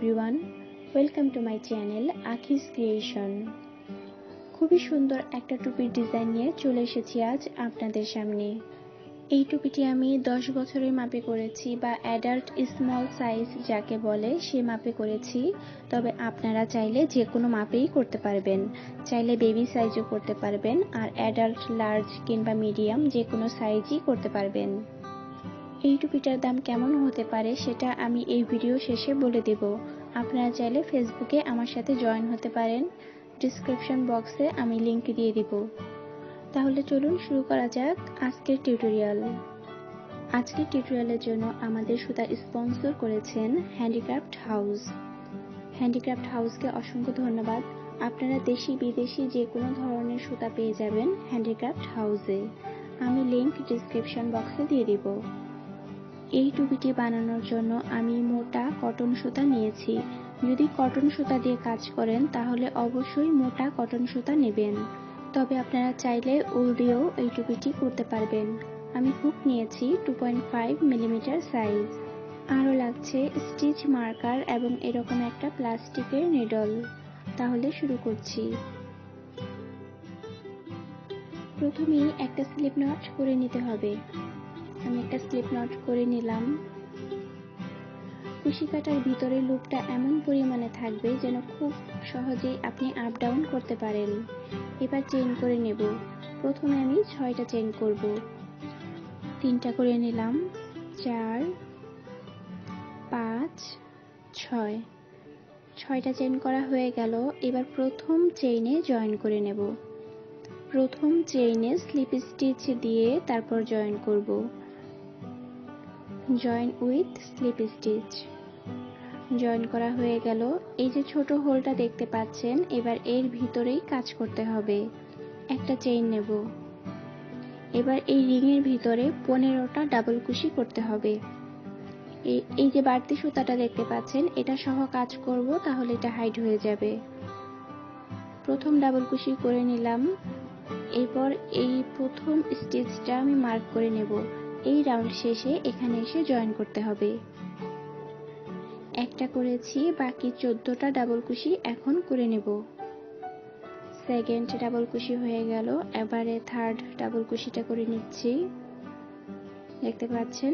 Everyone, welcome to my channel আখিস creation. খুবই সুন্দর একটা টুপির ডিজাইন নিয়ে চলে এসেছি আজ আপনাদের সামনে। এই টুপিটি আমি 10 বছরের মাপে করেছি, বা অ্যাডাল্ট স্মল সাইজ যাকে বলে সে মাপে করেছি। তবে আপনারা চাইলে যে কোনো মাপেই করতে পারবেন, চাইলে বেবি সাইজও করতে পারবেন, আর অ্যাডাল্ট লার্জ কিংবা মিডিয়াম যে কোনো সাইজই করতে পারবেন। এই টুপিটার দাম কেমন হতে পারে সেটা আমি এই ভিডিও শেষে বলে দেব। আপনারা চাইলে ফেসবুকে আমার সাথে জয়েন হতে পারেন, ডিসক্রিপশন বক্সে আমি লিংক দিয়ে দেব। তাহলে চলুন শুরু করা যাক আজকের টিউটোরিয়াল। আজকের টিউটোরিয়ালের জন্য আমাদের সুতা স্পন্সর করেছেন হ্যান্ডিক্রাফট হাউস। হ্যান্ডিক্রাফট হাউসকে অসংখ্য ধন্যবাদ। আপনারা দেশি বিদেশি যে কোনো ধরনের সুতা পেয়ে যাবেন হ্যান্ডিক্রাফট হাউসে। আমি লিংক ডিসক্রিপশন বক্সে দিয়ে দেব। এই টুপিটি বানানোর জন্য আমি মোটা কটন সুতা নিয়েছি। যদি কটন সুতা দিয়ে কাজ করেন তাহলে অবশ্যই মোটা কটন সুতা নেবেন। তবে আপনারা চাইলে উল দিয়েও এই টুপিটি করতে পারবেন। আমি হুক নিয়েছি 2.5 মিলিমিটার সাইজ। আরও লাগছে স্টিচ মার্কার এবং এরকম একটা প্লাস্টিকের নিডল। তাহলে শুরু করছি। প্রথমেই একটা স্লিপ নট করে নিতে হবে। আমি একটা স্লিপ নট করে নিলাম। কুশি কাটার ভিতরে লুপটা এমন পরিমাণে থাকবে যেন খুব সহজেই আপনি আপ ডাউন করতে পারেন। এবার চেইন করে নেব। প্রথমে আমি 6টা চেইন করব। 3টা করে নিলাম, 4, 5, 6। 6টা চেইন করা হয়ে গেল। এবার প্রথম চেইনে জয়েন করে নেব। প্রথম চেইনে স্লিপ স্টিচ দিয়ে তারপর জয়েন করব। Join with slip stitch. Join করা হয়ে গেল। এই যে ছোট হোলটা দেখতে পাচ্ছেন, এবার এর ভিতরেই কাজ করতে হবে। একটা চেইন নেব। এবার এই রিংয়ের ভিতরে 15টা ডাবল কুশি করতে হবে। এই যে বাড়তি সুতাটা দেখতে পাচ্ছেন, এটা সহ কাজ করব, তাহলে এটা হাইড হয়ে যাবে। প্রথম ডাবল কুশি করে নিলাম। এরপর এই প্রথম স্টিচটা আমি মার্ক করে নেব। এই রাউন্ড শেষে এখানে এসে জয়েন করতে হবে। একটা করেছি, বাকি 14টা ডাবল কুশি এখন করে নেব। সেকেন্ড ডাবল কুশি হয়ে গেল। এবারে থার্ড ডাবল কুশিটা করে নিচ্ছি। দেখতে পাচ্ছেন,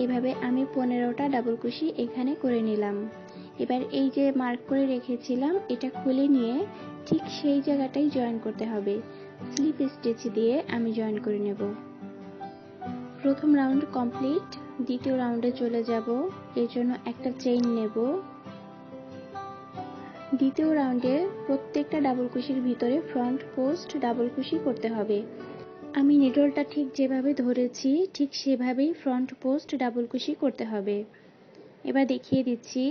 এভাবে আমি 15টা ডাবল কুশি এখানে করে নিলাম। এবার এই যে মার্ক করে রেখেছিলাম, এটা খুলে নিয়ে ঠিক সেই জায়গাটাই জয়েন করতে হবে। স্লিপ স্টিচ দিয়ে আমি জয়েন করে নেব। প্রথম রাউন্ড কমপ্লিট। দ্বিতীয় রাউন্ডে চলে যাব। এর জন্য একটা চেইন নেব। দ্বিতীয় রাউন্ডে প্রত্যেকটা ডাবল কুশির ভিতরে ফ্রন্ট পোস্ট ডাবল কুশি করতে হবে। আমি নিডলটা ঠিক যেভাবে ধরেছি ঠিক সেভাবেই ফ্রন্ট পোস্ট ডাবল কুশি করতে হবে। এবার দেখিয়ে দিচ্ছি।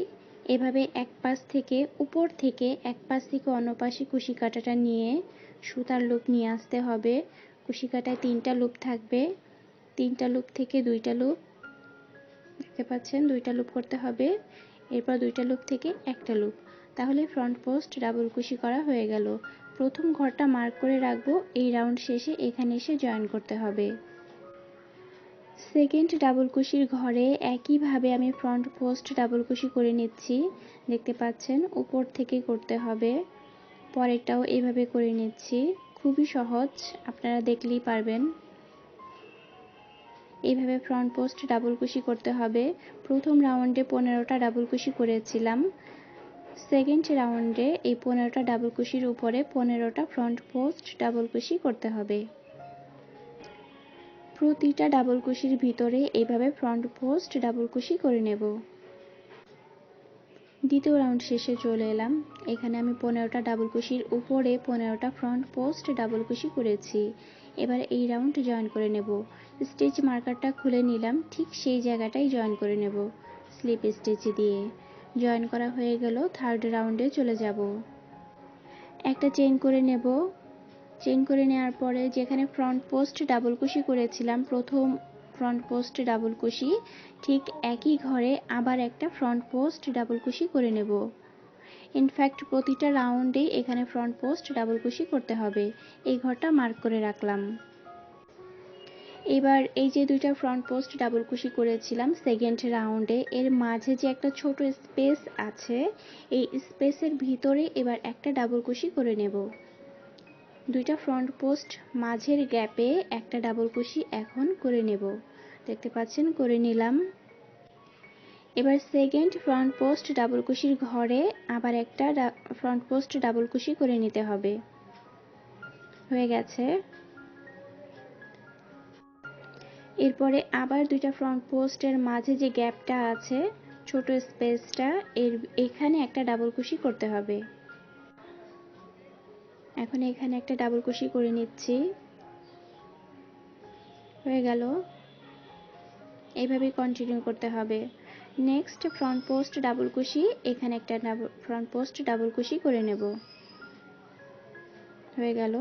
এভাবে এক পাশ থেকে উপর থেকে এক পাশ থেকে অন্য পাশে কুশি কাটাটা নিয়ে সুতার লুপ নিয়ে আসতে হবে। কুশি কাটায় 3টা লুপ থাকবে। 3টা লুপ থেকে 2টা লুপ, দেখতে পাচ্ছেন 2টা লুপ করতে হবে। এরপর 2টা লুপ থেকে একটা লুপ। তাহলে ফ্রন্ট পোস্ট ডাবল কুশি করা হয়ে গেল। প্রথম ঘরটা মার্ক করে রাখবো। এই রাউন্ড শেষে এখানে এসে জয়েন করতে হবে। সেকেন্ড ডাবল কুশির ঘরে একইভাবে আমি ফ্রন্ট পোস্ট ডাবল কুশি করে নিচ্ছি। দেখতে পাচ্ছেন উপর থেকে করতে হবে। পরেরটাও এইভাবে করে নিচ্ছি। খুবই সহজ, আপনারা দেখলেই পারবেন। এইভাবে ফ্রন্ট পোস্ট ডাবল কুশি করতে হবে। প্রথম রাউন্ডে 15টা ডাবল কুশি করেছিলাম। সেকেন্ড রাউন্ডে এই 15টা ডাবল কুশির উপরে 15টা ফ্রন্ট পোস্ট ডাবল কুশি করতে হবে। প্রতিটা ডাবল কুশির ভিতরে এইভাবে ফ্রন্ট পোস্ট ডাবল কুশি করে নেব। দ্বিতীয় রাউন্ড শেষে চলে এলাম। এখানে আমি 15টা ডাবল কুশির উপরে 15টা ফ্রন্ট পোস্ট ডাবল কুশি করেছি। এবার এই রাউন্ড জয়েন করে নেব। স্টিচ মার্কারটা খুলে নিলাম, ঠিক সেই জায়গাটাই জয়েন করে নেব স্লিপ স্টিচ দিয়ে। জয়েন করা হয়ে গেল। থার্ড রাউন্ডে চলে যাব। একটা চেইন করে নেব। চেইন করে নেওয়ার পরে যেখানে ফ্রন্ট পোস্ট ডাবল কুশি করেছিলাম, প্রথম ফ্রন্ট পোস্ট ডাবল কুশি, ঠিক একই ঘরে আবার একটা ফ্রন্ট পোস্ট ডাবল কুশি করে নেব। ইনফ্যাক্ট প্রতিটা রাউন্ডেই এখানে ফ্রন্ট পোস্ট ডাবল কুশি করতে হবে। এই ঘরটা মার্ক করে রাখলাম। এবার এই যে দুইটা ফ্রন্ট পোস্ট ডাবল কুশি করেছিলাম সেকেন্ড রাউন্ডে, এর মাঝে যে একটা ছোট স্পেস আছে, এই স্পেসের ভিতরে এবার একটা ডাবল কুশি করে নেব। দুইটা ফ্রন্ট পোস্ট মাঝের গ্যাপে একটা ডাবল কুশি এখন করে নেব। দেখতে পাচ্ছেন করে নিলাম। এবার সেকেন্ড ফ্রন্ট পোস্ট ডাবল কুশির ঘরে আবার একটা ফ্রন্ট পোস্ট ডাবল কুশি করে নিতে হবে। হয়ে গেছে। এরপরে আবার দুইটা ফ্রন্ট পোস্টের মাঝে যে গ্যাপটা আছে, ছোট স্পেসটা, এখানে একটা ডাবল কুশি করতে হবে। এখন এখানে একটা ডাবল কুশি করে নিচ্ছি। হয়ে গেল। এইভাবেই কন্টিনিউ করতে হবে। নেক্সট ফ্রন্ট পোস্ট ডাবল কুশি, এখানে একটা ফ্রন্ট পোস্ট ডাবল কুশি করে নেব। হয়ে গেল।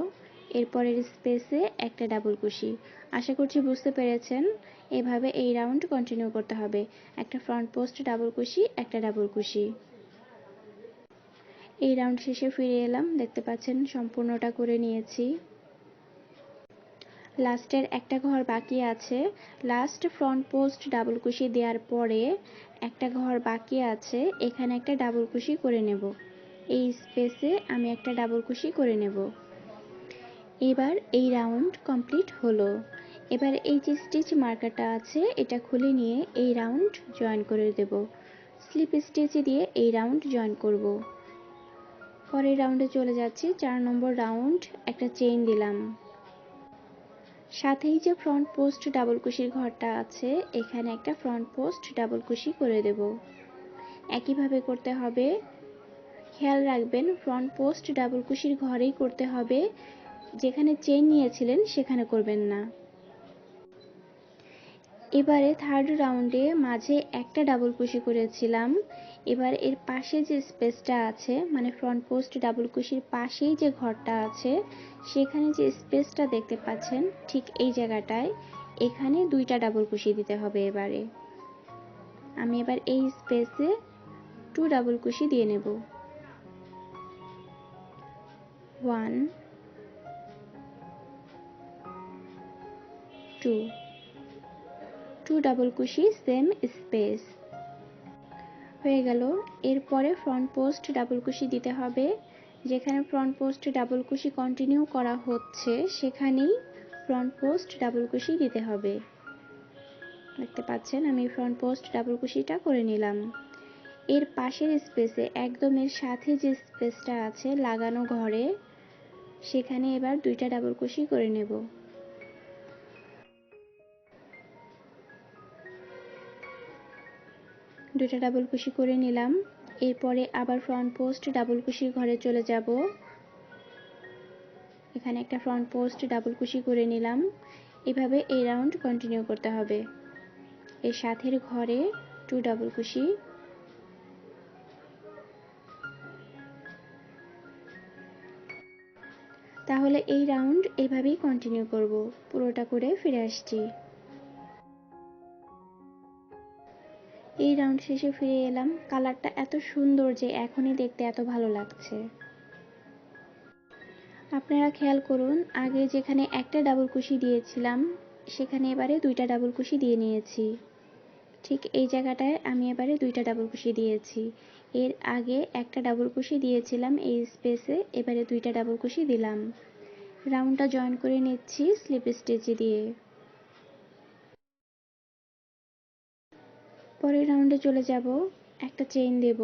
এরপরের স্পেসে একটা ডাবল কুশি। আশা করছি বুঝতে পেরেছেন। এভাবে এই রাউন্ড কন্টিনিউ করতে হবে। একটা ফ্রন্ট পোস্ট ডাবল কুশি, একটা ডাবল কুশি। এই রাউন্ড শেষে ফিরে এলাম। দেখতে পাচ্ছেন সম্পূর্ণটা করে নিয়েছি। লাস্টের একটা ঘর বাকি আছে। লাস্ট ফ্রন্ট পোস্ট ডাবল কুশি দেওয়ার পরে একটা ঘর বাকি আছে, এখানে একটা ডাবল কুশি করে নেব। এই স্পেসে আমি একটা ডাবল কুশি করে নেব। এবার এই রাউন্ড কমপ্লিট হলো। এবার এই যে স্টিচ মার্কারটা আছে এটা খুলে নিয়ে এই রাউন্ড জয়েন করে দেব। স্লিপ স্টিচ দিয়ে এই রাউন্ড জয়েন করব। পরের রাউন্ডে চলে যাচ্ছি। 4 নম্বর রাউন্ড, একটা চেইন দিলাম। সাথেই যে ফ্রন্ট পোস্ট ডাবল কুশির ঘরটা আছে, এখানে একটা ফ্রন্ট পোস্ট ডাবল কুশি করে দেব। একইভাবে করতে হবে। খেয়াল রাখবেন ফ্রন্ট পোস্ট ডাবল কুশির ঘরেই করতে হবে, যেখানে চেইন নিয়েছিলেন সেখানে করবেন না। এবারে থার্ড রাউন্ডে মাঝে একটা ডাবল কুশি করেছিলাম। এবার এর পাশে যে স্পেসটা আছে, মানে ফ্রন্ট পোস্ট ডাবল কুশির পাশেই যে ঘরটা আছে, সেখানে যে স্পেসটা দেখতে পাচ্ছেন ঠিক এই জায়গাটায়, এখানে দুইটা ডাবল কুশি দিতে হবে। এবারে আমি এই স্পেসে 2 ডাবল কুশি দিয়ে নেব। 1 2 ডাবল কুশি সেম স্পেস। হয়ে গেল। এরপরে ফ্রন্ট পোস্ট ডাবল কুশি দিতে হবে। যেখানে ফ্রন্ট পোস্ট ডাবল কুশি কন্টিনিউ করা হচ্ছে সেখানেই ফ্রন্ট পোস্ট ডাবল কুশি দিতে হবে। দেখতে পাচ্ছেন আমি ফ্রন্ট পোস্ট ডাবল কুশিটা করে নিলাম। এর পাশের স্পেসে একদম এর সাথে যে স্পেসটা আছে লাগানো ঘরে, সেখানে এবার দুইটা ডাবল কুশি করে নেব। দুইটা ডাবল কুশি করে নিলাম। এরপরে আবার ফ্রন্ট পোস্ট ডাবল কুশির ঘরে চলে যাব। এখানে একটা ফ্রন্ট পোস্ট ডাবল কুশি করে নিলাম। এভাবে এই রাউন্ড কন্টিনিউ করতে হবে। এর সাথের ঘরে 2 ডাবল কুশি। তাহলে এই রাউন্ড এভাবেই কন্টিনিউ করব। পুরোটা করে ফিরে আসছি। এই রাউন্ড শেষে ফিরে এলাম। কালারটা এত সুন্দর যে এখনই দেখতে এত ভালো লাগছে। আপনারা খেয়াল করুন, আগে যেখানে একটা ডাবল কুশি দিয়েছিলাম সেখানে এবারে দুইটা ডাবল কুশি দিয়ে নিয়েছি। ঠিক এই জায়গাটায় আমি এবারে দুইটা ডাবল কুশি দিয়েছি। এর আগে একটা ডাবল কুশি দিয়েছিলাম এই স্পেসে, এবারে দুইটা ডাবল কুশি দিলাম। রাউন্ডটা জয়েন করে নিচ্ছি স্লিপ স্টিচ দিয়ে। পরের রাউন্ডে চলে যাব। একটা চেইন দেব।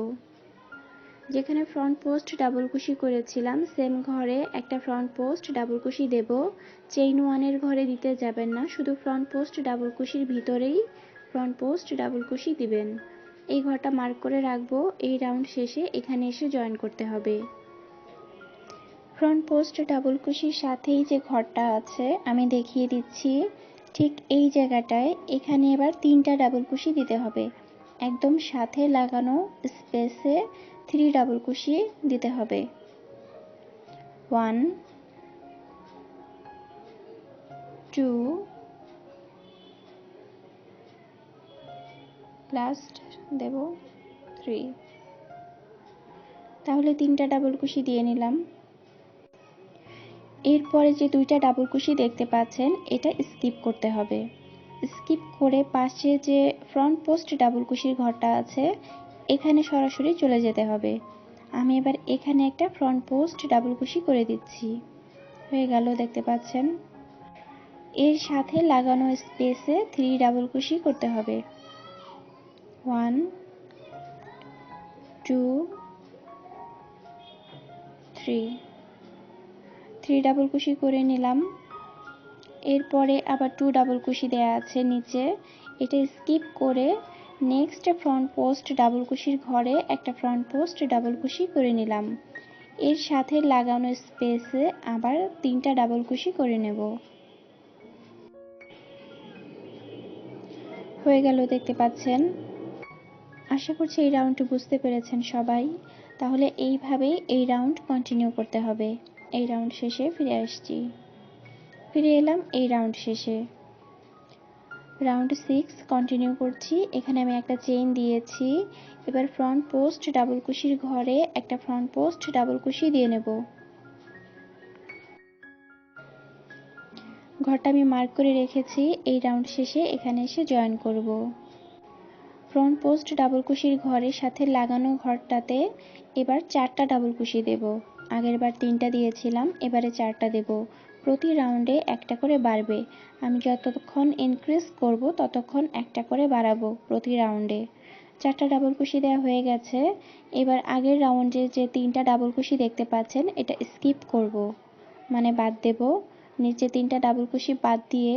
যেখানে ফ্রন্ট পোস্ট ডাবল কুশি করেছিলাম সেম ঘরে একটা ফ্রন্ট পোস্ট ডাবল কুশি দেব। চেইন 1 এর ঘরে দিতে যাবেন না, শুধু ফ্রন্ট পোস্ট ডাবল কুশির ভিতরেই ফ্রন্ট পোস্ট ডাবল কুশি দিবেন। এই ঘরটা মার্ক করে রাখবো। এই রাউন্ড শেষে এখানে এসে জয়েন করতে হবে। ফ্রন্ট পোস্ট ডাবল কুশির সাথেই যে ঘরটা আছে আমি দেখিয়ে দিচ্ছি। ঠিক এই জায়গাটায় এখানে এবার 3টা ডাবল কুশি দিতে হবে। একদম সাথে লাগানো স্পেসে 3 ডাবল কুশি দিতে হবে। 1 2 লাস্ট দেব 3। তাহলে 3টা ডাবল কুশি দিয়ে নিলাম। এরপরে যে দুইটা ডাবল কুশি দেখতে পাচ্ছেন এটা স্কিপ করতে হবে। স্কিপ করে পাশে যে ফ্রন্ট পোস্ট ডাবল কুশির ঘরটা আছে এখানে সরাসরি চলে যেতে হবে। আমি এবার এখানে একটা ফ্রন্ট পোস্ট ডাবল কুশি করে দিচ্ছি। হয়ে গেল, দেখতে পাচ্ছেন। এর সাথে লাগানো স্পেসে 3 ডাবল কুশি করতে হবে। 1 2 3 ডাবল কুশি করে নিলাম। এরপরে আবার 2 ডাবল কুশি দেয়া আছে নিচে, এটা স্কিপ করে নেক্সট ফ্রন্ট পোস্ট ডাবল কুশির ঘরে একটা ফ্রন্ট পোস্ট ডাবল কুশি করে নিলাম। এর সাথে লাগানো স্পেসে আবার 3টা ডাবল কুশি করে নেব। হয়ে গেল, দেখতে পাচ্ছেন। আশা করছি এই রাউন্ডটি বুঝতে পেরেছেন সবাই। তাহলে এইভাবেই এই রাউন্ড কন্টিনিউ করতে হবে। এই রাউন্ড শেষে ফিরে আসছি। ফিরে এলাম এই রাউন্ড শেষে। রাউন্ড 6 কন্টিনিউ করছি। এখানে আমি একটা চেইন দিয়েছি। এবার ফ্রন্ট পোস্ট ডাবল কুশির ঘরে একটা ফ্রন্ট পোস্ট ডাবল কুশি দিয়ে নেব। ঘরটা আমি মার্ক করে রেখেছি। এই রাউন্ড শেষে এখানে এসে জয়েন করব। ফ্রন্ট পোস্ট ডাবল কুশির ঘরের সাথে লাগানো ঘরটাতে এবার 4টা ডাবল কুশি দেব। আগেরবার 3টা দিয়েছিলাম, এবারে 4টা দেব। প্রতি রাউন্ডে একটা করে বাড়বে। আমি যতক্ষণ ইনক্রিজ করব ততক্ষণ একটা করে বাড়াবো প্রতি রাউন্ডে। 4টা ডাবল কুশি দেওয়া হয়ে গেছে। এবার আগের রাউন্ডে যে 3টা ডাবল কুশি দেখতে পাচ্ছেন এটা স্কিপ করব, মানে বাদ দেব। নিচে 3টা ডাবল কুশি বাদ দিয়ে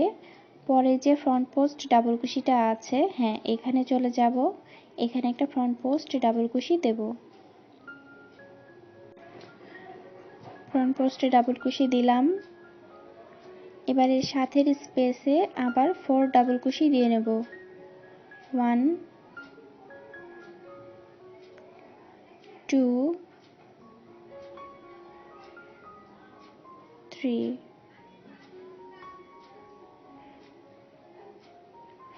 পরে যে ফ্রন্ট পোস্ট ডাবল কুশিটা আছে, হ্যাঁ এখানে চলে যাব। এখানে একটা ফ্রন্ট পোস্ট ডাবল কুশি দেব। ফ্রন্ট পোস্টে ডাবল কুশি দিলাম। এবার এর সাথের স্পেসে আবার 4 ডাবল কুশি দিয়ে নেব। 1 2 3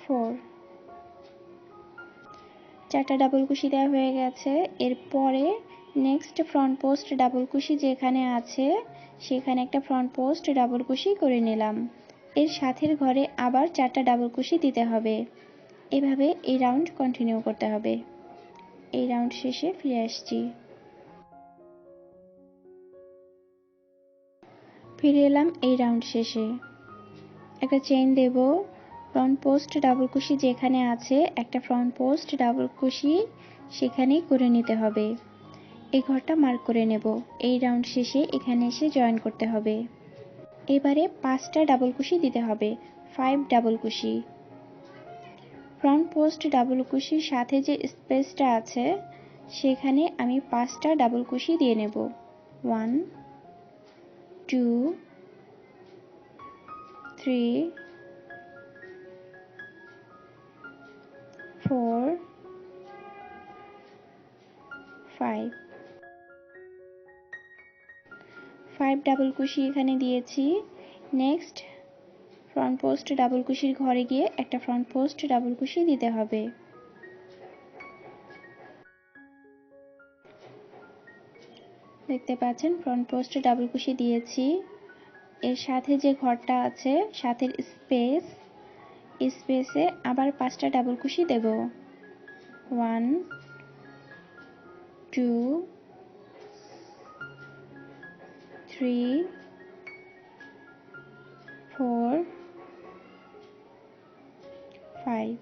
4। 4টা ডাবল কুশি দেওয়া হয়ে গেছে। এরপরে নেক্সট ফ্রন্ট পোস্ট ডাবল কুশি যেখানে আছে সেখানে একটা ফ্রন্ট পোস্ট ডাবল কুশি করে নিলাম। এর সাথের ঘরে আবার 4টা ডাবল কুশি দিতে হবে। এভাবে এই রাউন্ড কন্টিনিউ করতে হবে। এই রাউন্ড শেষে ফিরে আসছি। ফিরে এলাম এই রাউন্ড শেষে। একটা চেইন দেব। ফ্রন্ট পোস্ট ডাবল কুশি যেখানে আছে একটা ফ্রন্ট পোস্ট ডাবল কুশি সেখানেই করে নিতে হবে। এই ঘরটা মার্ক করে নেব। এই রাউন্ড শেষে এখানে এসে জয়েন করতে হবে। এবারে 5টা ডাবল কুশি দিতে হবে। 5 ডাবল কুশি। ফ্রন্ট পোস্ট ডাবল কুশির সাথে যে স্পেসটা আছে সেখানে আমি 5টা ডাবল কুশি দিয়ে নেব। 1 2 3 4 5। 5 ডাবল কুশি এখানে দিয়েছি। নেক্সট ফ্রন্ট পোস্ট ডাবল কুশির ঘরে গিয়ে একটা ফ্রন্ট পোস্ট ডাবল কুশি দিতে হবে। দেখতে পাচ্ছেন ফ্রন্ট পোস্ট ডাবল কুশি দিয়েছি। এর সাথে যে ঘরটা আছে সাথের স্পেসে আবার 5টা ডাবল কুশি দেব। 1 2 3 4 5।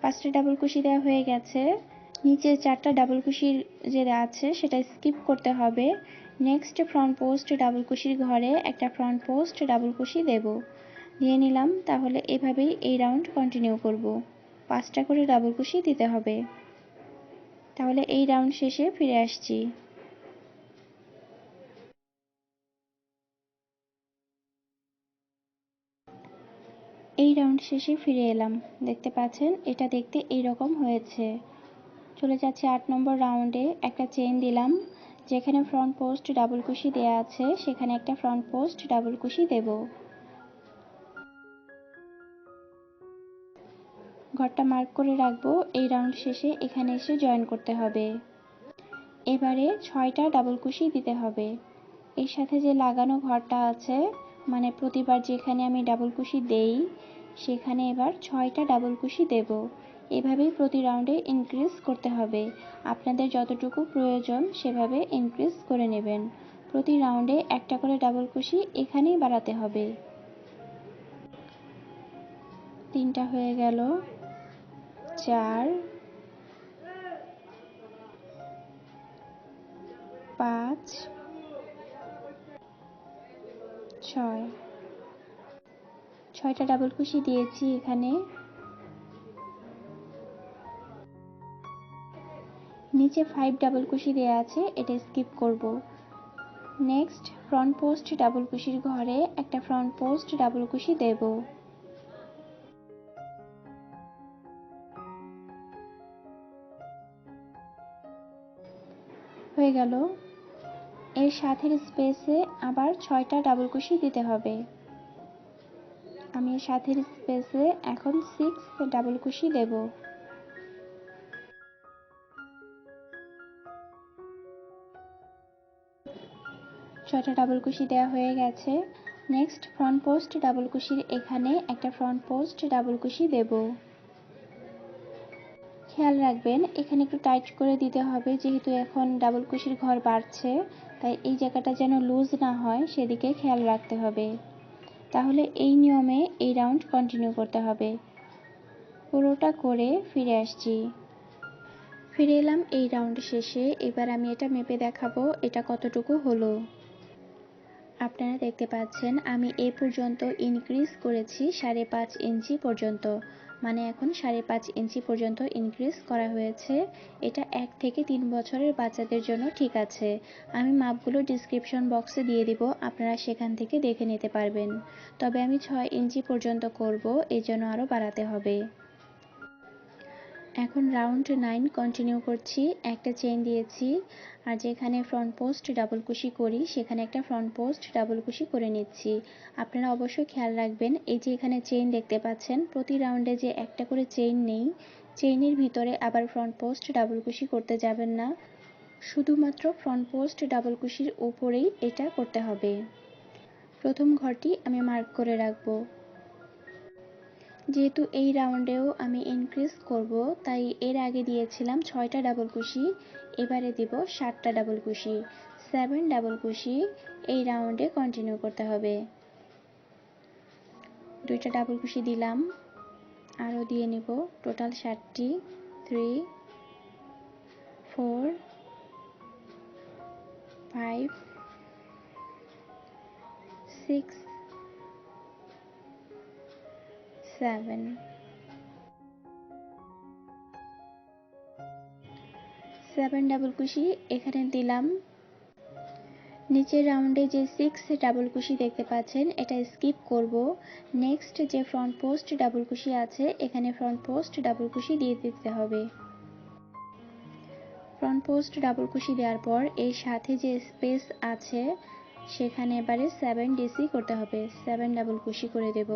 5টা ডাবল কুশি দেওয়া হয়ে গেছে। নিচে 4টা ডাবল কুশির যে আছে সেটা স্কিপ করতে হবে। নেক্সট ফ্রন্ট পোস্ট ডাবল কুশির ঘরে একটা ফ্রন্ট পোস্ট ডাবল কুশি দেব। দিয়ে নিলাম। তাহলে এভাবেই এই রাউন্ড কন্টিনিউ করব। 5টা করে ডাবল কুশি দিতে হবে। তাহলে এই রাউন্ড শেষে ফিরে আসছি। এই রাউন্ড শেষে ফিরে এলাম। দেখতে পাচ্ছেন এটা দেখতে এইরকম হয়েছে। চলে যাচ্ছে 8 নম্বর রাউন্ডে। একটা চেইন দিলাম। যেখানে ফ্রন্ট পোস্ট ডাবল কুশি দেয়া আছে সেখানে একটা ফ্রন্ট পোস্ট ডাবল কুশি দেব। ঘরটা মার্ক করে রাখবো। এই রাউন্ড শেষে এখানে এসে জয়েন করতে হবে। এবারে 6টা ডাবল কুশি দিতে হবে। এর সাথে যে লাগানো ঘরটা আছে, মানে প্রতিবার যেখানে আমি ডাবল কুশি দেই সেখানে এবার 6টা ডাবল কুশি দেব। এভাবেই প্রতি রাউন্ডে ইনক্রিজ করতে হবে। আপনাদের যতটুকু প্রয়োজন সেভাবে ইনক্রিজ করে নেবেন। প্রতি রাউন্ডে একটা করে ডাবল কুশি এখানেই বাড়াতে হবে। 3টা হয়ে গেল, 4, 5, 6, 6টা ডাবল কুশি দিয়েছি এখানে। নিচে 5 ডাবল কুশি দেওয়া আছে, এটা স্কিপ করব। নেক্সট ফ্রন্ট পোস্ট ডাবল কুশির ঘরে একটা ফ্রন্ট পোস্ট ডাবল কুশি দেব। হয়ে গেল। এর সাথের স্পেসে আবার 6টা ডাবল কুশি দিতে হবে। আমি এর সাথের স্পেসে এখন 6 ডাবল কুশি দেব। 6টা ডাবল কুশি দেওয়া হয়ে গেছে। নেক্সট ফ্রন্ট পোস্ট ডাবল কুশির এখানে একটা ফ্রন্ট পোস্ট ডাবল কুশি দেব। খেয়াল রাখবেন এখানে একটু টাইট করে দিতে হবে, যেহেতু এখন ডাবল কুশির ঘর বাড়ছে, তাই এই জায়গাটা যেন লুজ না হয় সেদিকে খেয়াল রাখতে হবে। তাহলে এই নিয়মে এই রাউন্ড কন্টিনিউ করতে হবে। পুরোটা করে ফিরে আসছি। ফিরে এলাম এই রাউন্ড শেষে। এবার আমি এটা মেপে দেখাবো এটা কতটুকু হলো। আপনারা দেখতে পাচ্ছেন আমি এ পর্যন্ত ইনক্রিজ করেছি 5.5 ইঞ্চি পর্যন্ত, মানে এখন 5.5 ইঞ্চি পর্যন্ত ইনক্রিজ করা হয়েছে। এটা 1 থেকে 3 বছরের বাচ্চাদের জন্য ঠিক আছে। আমি মাপগুলো ডিসক্রিপশন বক্সে দিয়ে দিব, আপনারা সেখান থেকে দেখে নিতে পারবেন। তবে আমি 6 ইঞ্চি পর্যন্ত করব, এই জন্য আরও বাড়াতে হবে। এখন রাউন্ড 9 কন্টিনিউ করছি। একটা চেইন দিয়েছি, আর যেখানে ফ্রন্ট পোস্ট ডাবল কুশি করি সেখানে একটা ফ্রন্ট পোস্ট ডাবল কুশি করে নিচ্ছি। আপনারা অবশ্যই খেয়াল রাখবেন এই যে এখানে চেইন দেখতে পাচ্ছেন, প্রতি রাউন্ডে যে একটা করে চেইন নেই, চেইনের ভিতরে আবার ফ্রন্ট পোস্ট ডাবল কুশি করতে যাবেন না, শুধুমাত্র ফ্রন্ট পোস্ট ডাবল কুশির উপরেই এটা করতে হবে। প্রথম ঘরটি আমি মার্ক করে রাখবো। যেহেতু এই রাউন্ডেও আমি ইনক্রিজ করব, তাই এর আগে দিয়েছিলাম 6টা ডাবল কুশি, এবারে দিব 7টা ডাবল কুশি। 7 ডাবল কুশি এই রাউন্ডে কন্টিনিউ করতে হবে। 2টা ডাবল কুশি দিলাম, আরও দিয়ে নিব, টোটাল 7টি। 3, 4, 5, 6, 7, 7 ডাবল কুশি এখানে দিলাম। নিচের রাউন্ডে যে 6 ডাবল কুশি দেখতে পাচ্ছেন এটা স্কিপ করব। নেক্সট যে ফ্রন্ট পোস্ট ডাবল কুশি আছে এখানে ফ্রন্ট পোস্ট ডাবল কুশি দিয়ে দিতে হবে। ফ্রন্ট পোস্ট ডাবল কুশি দেওয়ার পর এর সাথে যে স্পেস আছে সেখানে এবারে 7 ডিসি করতে হবে। 7 ডাবল কুশি করে দেব।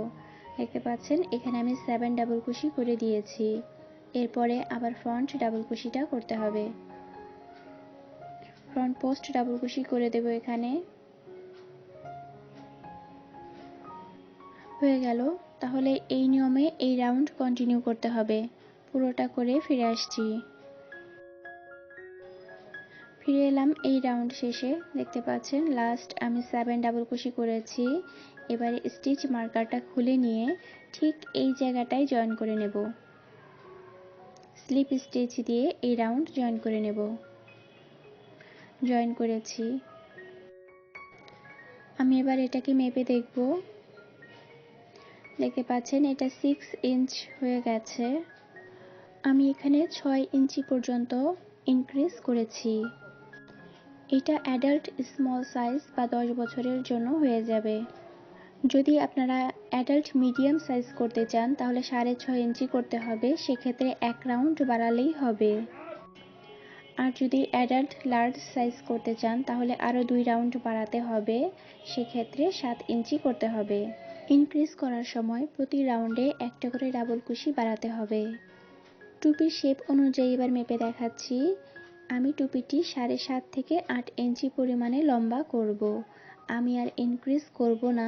দেখতে পাচ্ছেন এখানে আমি 7 ডাবল কুশি করে দিয়েছি। এরপরে আবার ফ্রন্ট ডাবল কুশিটা করতে হবে। ফ্রন্ট পোস্ট ডাবল কুশি করে দেব এখানে। হয়ে গেল। তাহলে এই নিয়মে এই রাউন্ড কন্টিনিউ করতে হবে। পুরোটা করে ফিরে আসছি। ফিরে এলাম এই রাউন্ড শেষে। দেখতে পাচ্ছেন লাস্ট আমি 7 ডাবল কুশি করেছি। এবারে স্টিচ মার্কারটা খুলে নিয়ে ঠিক এই জায়গাটায় জয়েন করে নেব। স্লিপ স্টিচ দিয়ে এই রাউন্ড জয়েন করে নেব। জয়েন করেছি। আমি এবার এটাকে মেপে দেখব। দেখতে পাচ্ছেন এটা 6 ইঞ্চ হয়ে গেছে। আমি এখানে 6 ইঞ্চি পর্যন্ত ইনক্রিজ করেছি। এটা অ্যাডাল্ট স্মল সাইজ বা 10 বছরের জন্য হয়ে যাবে। যদি আপনারা অ্যাডাল্ট মিডিয়াম সাইজ করতে চান তাহলে 6.5 ইঞ্চি করতে হবে, সেক্ষেত্রে 1 রাউন্ড বাড়ালেই হবে। আর যদি অ্যাডাল্ট লার্জ সাইজ করতে চান তাহলে আরও 2 রাউন্ড বাড়াতে হবে, সেক্ষেত্রে 7 ইঞ্চি করতে হবে। ইনক্রিজ করার সময় প্রতি রাউন্ডে একটা করে ডাবল কুশি বাড়াতে হবে। টুপির শেপ অনুযায়ী এবার মেপে দেখাচ্ছি। আমি টুপিটি 7.5 থেকে 8 ইঞ্চি পরিমাণে লম্বা করব। আমি আর ইনক্রিজ করব না।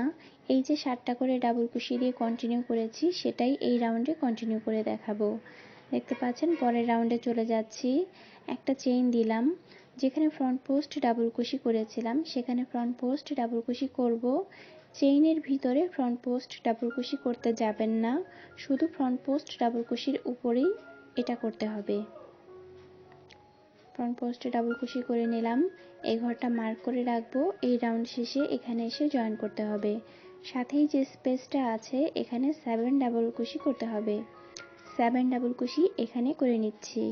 এই যে 7টা করে ডাবল কুশি দিয়ে কন্টিনিউ করেছি সেটাই এই রাউন্ডে কন্টিনিউ করে দেখাবো। দেখতে পাচ্ছেন পরের রাউন্ডে চলে যাচ্ছি। একটা চেইন দিলাম, যেখানে ফ্রন্ট পোস্ট ডাবল কুশি করেছিলাম সেখানে ফ্রন্ট পোস্ট ডাবল কুশি করব। চেইনের ভিতরে ফ্রন্ট পোস্ট ডাবল কুশি করতে যাবেন না, শুধু ফ্রন্ট পোস্ট ডাবল কুশির উপরেই এটা করতে হবে। ফ্রন্ট পোস্টে ডাবল কুশি করে নিলাম। এই ঘরটা মার্ক করে রাখবো। এই রাউন্ড শেষে এখানে এসে জয়েন করতে হবে। সাথেই যে স্পেসটা আছে এখানে 7 ডাবল কুশি করতে হবে। 7 ডাবল কুশি এখানে করে নিচ্ছি।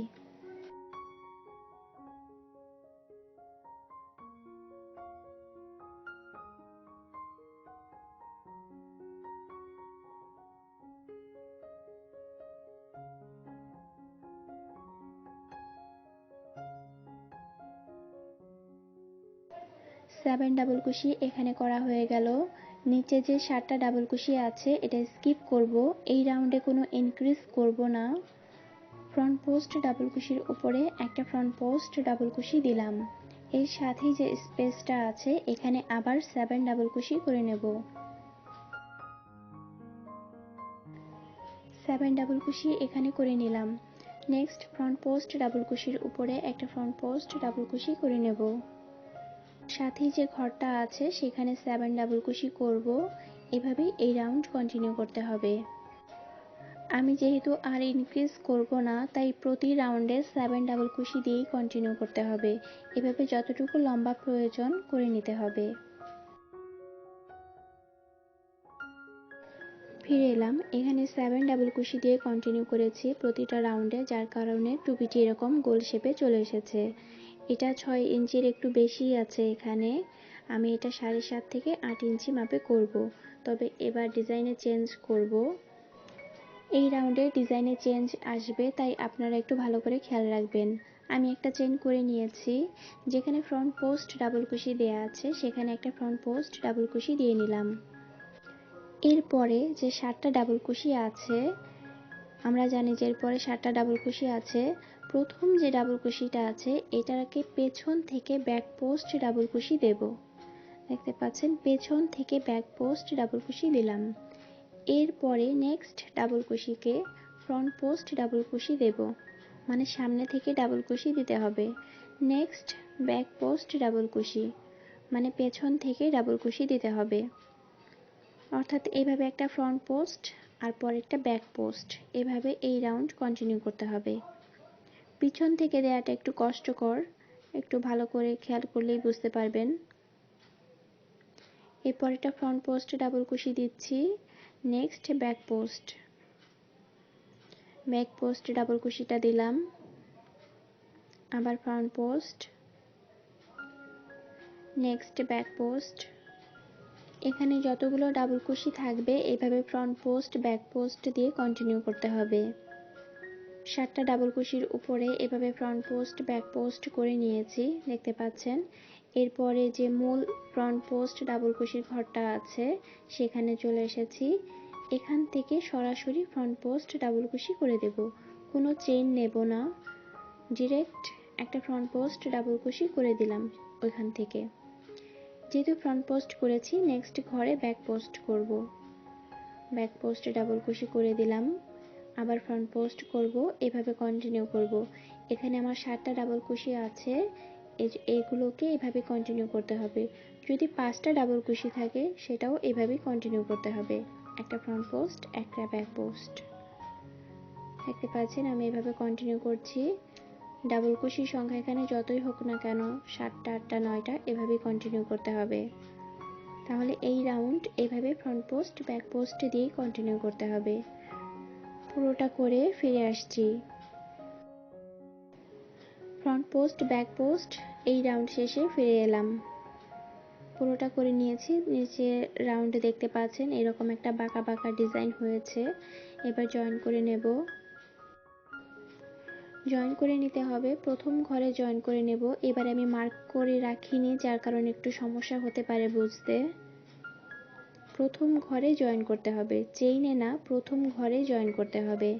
সেভেন ডাবল কুশি এখানে করা হয়ে গেল। নিচে যে 7টা ডাবল কুশি আছে এটা স্কিপ করব। এই রাউন্ডে কোনো ইনক্রিজ করব না। ফ্রন্ট পোস্ট ডাবল কুশির উপরে একটা ফ্রন্ট পোস্ট ডাবল কুশি দিলাম। এর সাথেই যে স্পেসটা আছে এখানে আবার 7 ডাবল কুশি করে নেব। 7 ডাবল কুশি এখানে করে নিলাম। নেক্সট ফ্রন্ট পোস্ট ডাবল কুশির উপরে একটা ফ্রন্ট পোস্ট ডাবল কুশি করে নেব। সাথেই যে ঘরটা আছে সেখানে 7 ডাবল কুশি করব। এভাবেই এই রাউন্ড কন্টিনিউ করতে হবে। আমি যেহেতু আর ইনক্রিজ করব না তাই প্রতি রাউন্ডে 7 ডাবল কুশি দিয়েই কন্টিনিউ করতে হবে। এভাবে যতটুকু লম্বা প্রয়োজন করে নিতে হবে। ফিরে এলাম। এখানে 7 ডাবল কুশি দিয়ে কন্টিনিউ করেছি প্রতিটা রাউন্ডে, যার কারণে টুপিটি এরকম গোল শেপে চলে এসেছে। এটা 6 ইঞ্চির একটু বেশি আছে এখানে। আমি এটা 7.5 থেকে 8 ইঞ্চি মাপে করব। তবে এবার ডিজাইনে চেঞ্জ করব। এই রাউন্ডে ডিজাইনে চেঞ্জ আসবে, তাই আপনারা একটু ভালো করে খেয়াল রাখবেন। আমি একটা চেইন করে নিয়েছি। যেখানে ফ্রন্ট পোস্ট ডাবল কুশি দেয়া আছে সেখানে একটা ফ্রন্ট পোস্ট ডাবল কুশি দিয়ে নিলাম। এরপরে যে 7টা ডাবল কুশি আছে, আমরা জানি যে এরপরে 7টা ডাবল কুশি আছে। প্রথম যে ডাবল কুশিটা আছে এটাকে পেছন থেকে ব্যাক পোস্ট ডাবল কুশি দেব। দেখতে পাচ্ছেন পেছন থেকে ব্যাক পোস্ট ডাবল কুশি দিলাম। এরপরে নেক্সট ডাবল কুশিকে ফ্রন্ট পোস্ট ডাবল কুশি দেব, মানে সামনে থেকে ডাবল কুশি দিতে হবে। নেক্সট ব্যাক পোস্ট ডাবল কুশি, মানে পেছন থেকে ডাবল কুশি দিতে হবে। অর্থাৎ এইভাবে একটা ফ্রন্ট পোস্ট আর পরেরটা ব্যাক পোস্ট, এভাবে এই রাউন্ড কন্টিনিউ করতে হবে। পিছন থেকে দেওয়াটা একটু কষ্টকর, একটু ভালো করে খেয়াল করলেই বুঝতে পারবেন। এরপর একটা ফ্রন্ট পোস্ট ডাবল কুশি দিচ্ছি। নেক্সট ব্যাক পোস্ট ডাবল কুশিটা দিলাম। আবার front post, next back post. এখানে যতগুলো ডাবল কুশি থাকবে এভাবে ফ্রন্ট পোস্ট ব্যাক পোস্ট দিয়ে কন্টিনিউ করতে হবে। 7টা ডাবল কুশির উপরে এভাবে ফ্রন্ট পোস্ট ব্যাক পোস্ট করে নিয়েছি, দেখতে পাচ্ছেন। এরপরে যে মূল ফ্রন্ট পোস্ট ডাবল কুশির ঘরটা আছে সেখানে চলে এসেছি। এখান থেকে সরাসরি ফ্রন্ট পোস্ট ডাবল কুশি করে দেব, কোনো চেইন নেব না। ডিরেক্ট একটা ফ্রন্ট পোস্ট ডাবল কুশি করে দিলাম ওইখান থেকে। যেহেতু ফ্রন্ট পোস্ট করেছি নেক্সট ঘরে ব্যাক পোস্ট করব। ব্যাক পোস্টে ডাবল কুশি করে দিলাম, আবার ফ্রন্ট পোস্ট করব, এভাবে কন্টিনিউ করব। এখানে আমার 7টা ডাবল কুশি আছে, এইগুলোকে এভাবে কন্টিনিউ করতে হবে। যদি 5টা ডাবল কুশি থাকে সেটাও এভাবেই কন্টিনিউ করতে হবে। একটা ফ্রন্ট পোস্ট একটা ব্যাক পোস্ট। দেখতে পাচ্ছেন আমি এভাবে কন্টিনিউ করছি। ডাবল কুশির সংখ্যা এখানে যতই হোক না কেন 7টা 8টা 9টা এভাবেই কন্টিনিউ করতে হবে। তাহলে এই রাউন্ড এভাবে ফ্রন্ট পোস্ট ব্যাক পোস্ট দিয়ে কন্টিনিউ করতে হবে। পুরোটা করে ফিরে আসছি। ফ্রন্ট পোস্ট ব্যাক পোস্ট এই রাউন্ড শেষে ফিরে এলাম। পুরোটা করে নিয়েছি। নিচে রাউন্ডে দেখতে পাচ্ছেন এরকম একটা বাঁকা বাঁকা ডিজাইন হয়েছে। এবার জয়েন করে নেব। জয়েন করে নিতে হবে, প্রথম ঘরে জয়েন করে নেব। এবার আমি মার্ক করে রাখিনি যার কারণে একটু সমস্যা হতে পারে বুঝতে। প্রথম ঘরে জয়েন করতে হবে, চেইনে না, প্রথম ঘরে জয়েন করতে হবে।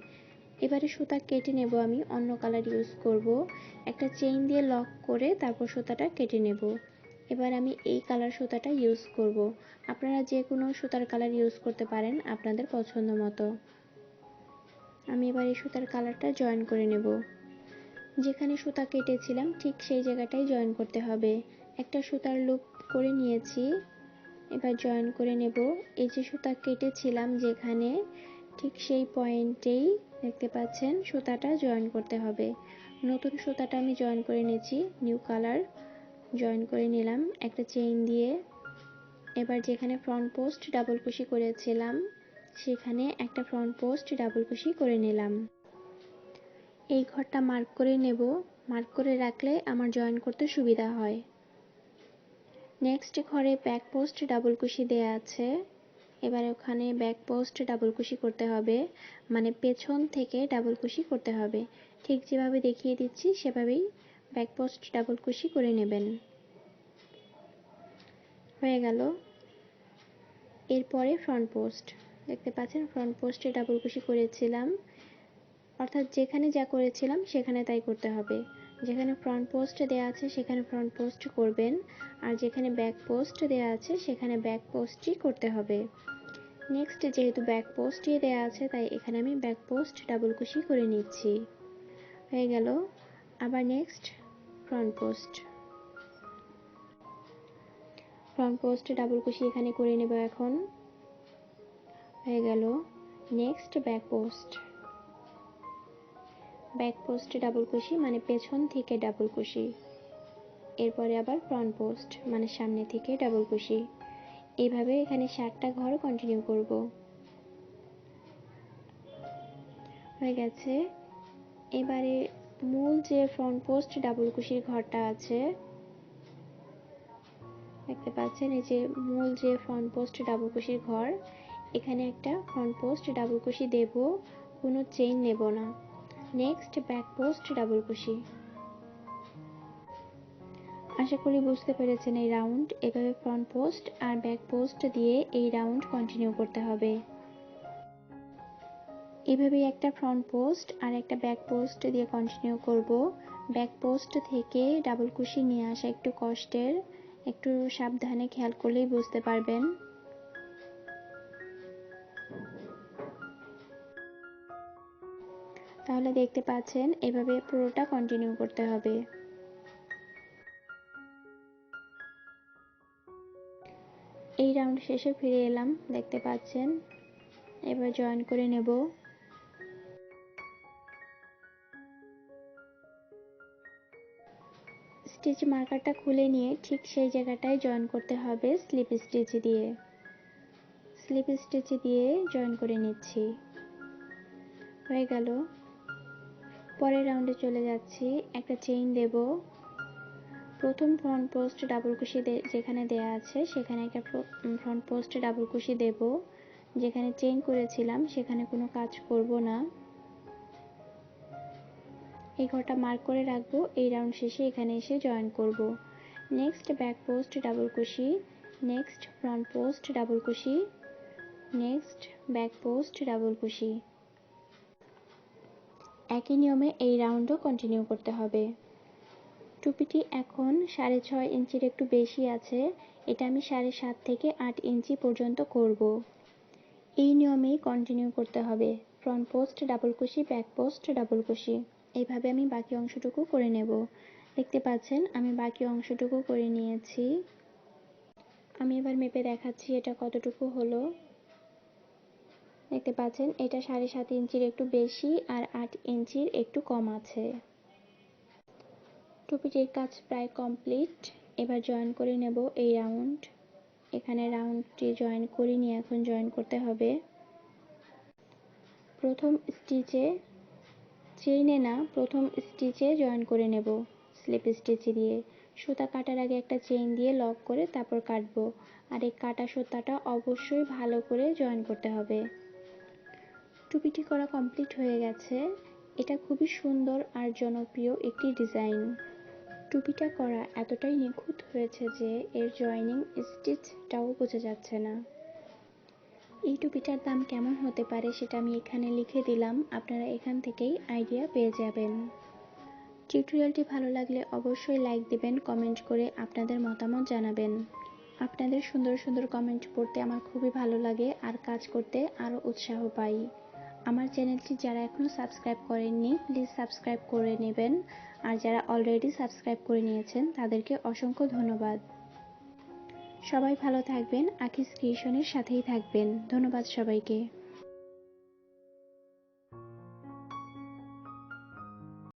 এবারে সুতা কেটে নেব, আমি অন্য কালার ইউজ করব। একটা চেইন দিয়ে লক করে তারপর সুতাটা কেটে নেব। এবার আমি এই কালার সুতাটা ইউজ করব। আপনারা যে কোনো সুতার কালার ইউজ করতে পারেন আপনাদের পছন্দ মতো। আমি এবার এই সুতার কালারটা জয়েন করে নেব। যেখানে সুতা কেটেছিলাম ঠিক সেই জায়গাটাই জয়েন করতে হবে। একটা সুতার লুপ করে নিয়েছি, এবার জয়েন করে নেব। এই যে সুতা কেটেছিলাম যেখানে, ঠিক সেই পয়েন্টেই দেখতে পাচ্ছেন সুতাটা জয়েন করতে হবে। নতুন সুতাটা আমি জয়েন করে নিয়েছি, নিউ কালার জয়েন করে নিলাম একটা চেইন দিয়ে। এবার যেখানে ফ্রন্ট পোস্ট ডাবল কুশি করেছিলাম সেখানে একটা ফ্রন্ট পোস্ট ডাবল কুশি করে নিলাম। এই ঘরটা মার্ক করে নেব, মার্ক করে রাখলে আমার জয়েন করতে সুবিধা হয়। নেক্সট ঘরে ব্যাক পোস্ট ডাবল কুশি দেয়া আছে, এবার ওখানে ব্যাক পোস্ট ডাবল কুশি করতে হবে, মানে পেছন থেকে ডাবল কুশি করতে হবে। ঠিক যেভাবে দেখিয়ে দিচ্ছি সেভাবেই ব্যাক পোস্ট ডাবল কুশি করে নেবেন। হয়ে গেল। এরপরে ফ্রন্ট পোস্ট দেখতে পাচ্ছেন, ফ্রন্ট পোস্টে ডাবল কুশি করেছিলাম, অর্থাৎ যেখানে যা করেছিলাম সেখানে তাই করতে হবে। যেখানে ফ্রন্ট পোস্ট দেওয়া আছে সেখানে ফ্রন্ট পোস্ট করবেন, আর যেখানে ব্যাক পোস্ট দেওয়া আছে সেখানে ব্যাক পোস্টই করতে হবে। নেক্সট যেহেতু ব্যাক পোস্টই দেওয়া আছে তাই এখানে আমি ব্যাক পোস্ট ডাবল কুশি করে নিচ্ছি। হয়ে গেল। আবার next front post, front post double কুশি এখানে করে নেব এখন। হয়ে গেল। নেক্সট ব্যাক পোস্ট, ব্যাক পোস্টে ডাবল কুশি মানে পেছন থেকে ডাবল কুশি। এরপরে আবার ফ্রন্ট পোস্ট মানে সামনে থেকে ডাবল কুশি। এইভাবে এখানে 7টা ঘর কন্টিনিউ করব। হয়ে গেছে। এবারে মূল যে ফ্রন্ট পোস্ট ডাবল কুশির ঘরটা আছে দেখতে পাচ্ছেন, এই যে মূল যে ফ্রন্ট পোস্ট ডাবল কুশির ঘর, এখানে একটা ফ্রন্ট পোস্ট ডাবল কুশি দেব, কোনো চেইন নেব না। নেক্সট ব্যাক পোস্ট ডাবল কুশি। আশা করি বুঝতে পেরেছেন এই রাউন্ড। এভাবে ফ্রন্ট পোস্ট আর ব্যাক পোস্ট দিয়ে এই রাউন্ড কন্টিনিউ করতে হবে। এভাবেই একটা ফ্রন্ট পোস্ট আর একটা ব্যাক পোস্ট দিয়ে কন্টিনিউ করব। ব্যাক পোস্ট থেকে ডাবল কুশি নিয়ে আসা একটু কষ্টের, একটু সাবধানে খেয়াল করলেই বুঝতে পারবেন। তাহলে দেখতে পাচ্ছেন এভাবে পুরোটা কন্টিনিউ করতে হবে। এই রাউন্ড শেষে ফিরে এলাম, দেখতে পাচ্ছেন। এবার জয়েন করে নেব। স্টিচ মার্কারটা খুলে নিয়ে ঠিক সেই জায়গাটায় জয়েন করতে হবে স্লিপ স্টিচ দিয়ে। স্লিপ স্টিচ দিয়ে জয়েন করে নিচ্ছি। হয়ে গেল। পরের রাউন্ডে চলে যাচ্ছি। একটা চেইন দেব। প্রথম ফ্রন্ট পোস্ট ডাবল কুশি যেখানে দেয়া আছে সেখানে একটা ফ্রন্ট পোস্ট ডাবল কুশি দেব। যেখানে চেইন করেছিলাম সেখানে কোনো কাজ করব না। এই ঘরটা মার্ক করে রাখবো, এই রাউন্ড শেষে এখানে এসে জয়েন করব। নেক্সট ব্যাক পোস্ট ডাবল কুশি, নেক্সট ফ্রন্ট পোস্ট ডাবল কুশি, নেক্সট ব্যাক পোস্ট ডাবল কুশি। একই নিয়মে এই রাউন্ডও কন্টিনিউ করতে হবে। টুপিটি এখন 6.5 ইঞ্চির একটু বেশি আছে, এটা আমি 7.5 থেকে 8 ইঞ্চি পর্যন্ত করব। এই নিয়মেই কন্টিনিউ করতে হবে। ফ্রন্ট পোস্ট ডাবল কুশি, ব্যাক পোস্ট ডাবল কুশি। এইভাবে আমি বাকি অংশটুকু করে নেব। দেখতে পাচ্ছেন আমি বাকি অংশটুকু করে নিয়েছি। আমি এবার মেপে দেখাচ্ছি এটা কতটুকু হলো। দেখতে পাচ্ছেন এটা 7.5 ইঞ্চির একটু বেশি আর 8 ইঞ্চির একটু কম আছে। টুপিটির কাজ প্রায় কমপ্লিট। এবার জয়েন করে নেব এই রাউন্ড। এখানে রাউন্ডটি জয়েন করিনি, এখন জয়েন করতে হবে। প্রথম স্টিচে চেইনে না, প্রথম স্টিচে জয়েন করে নেব স্লিপ স্টিচ দিয়ে। সুতা কাটার আগে একটা চেইন দিয়ে লক করে তারপর কাটবো, আর এই কাটা সুতাটা অবশ্যই ভালো করে জয়েন করতে হবে। টুপিটি করা কমপ্লিট হয়ে গেছে। এটা খুবই সুন্দর আর জনপ্রিয় একটি ডিজাইন। টুপিটা করা এতটাই নিখুঁত হয়েছে যে এর জয়েনিং স্টিচটাও বোঝা যাচ্ছে না। এই টুপিটার দাম কেমন হতে পারে সেটা আমি এখানে লিখে দিলাম, আপনারা এখান থেকেই আইডিয়া পেয়ে যাবেন। টিউটোরিয়ালটি ভালো লাগলে অবশ্যই লাইক দিবেন, কমেন্ট করে আপনাদের মতামত জানাবেন। আপনাদের সুন্দর সুন্দর কমেন্ট পড়তে আমার খুবই ভালো লাগে আর কাজ করতে আরও উৎসাহ পাই। আমার চ্যানেলটি যারা এখনও সাবস্ক্রাইব করেননি প্লিজ সাবস্ক্রাইব করে নেবেন, আর যারা অলরেডি সাবস্ক্রাইব করে নিয়েছেন তাদেরকে অসংখ্য ধন্যবাদ। সবাই ভালো থাকবেন, আকিস ক্রিয়েশনের সাথেই থাকবেন। ধন্যবাদ সবাইকে।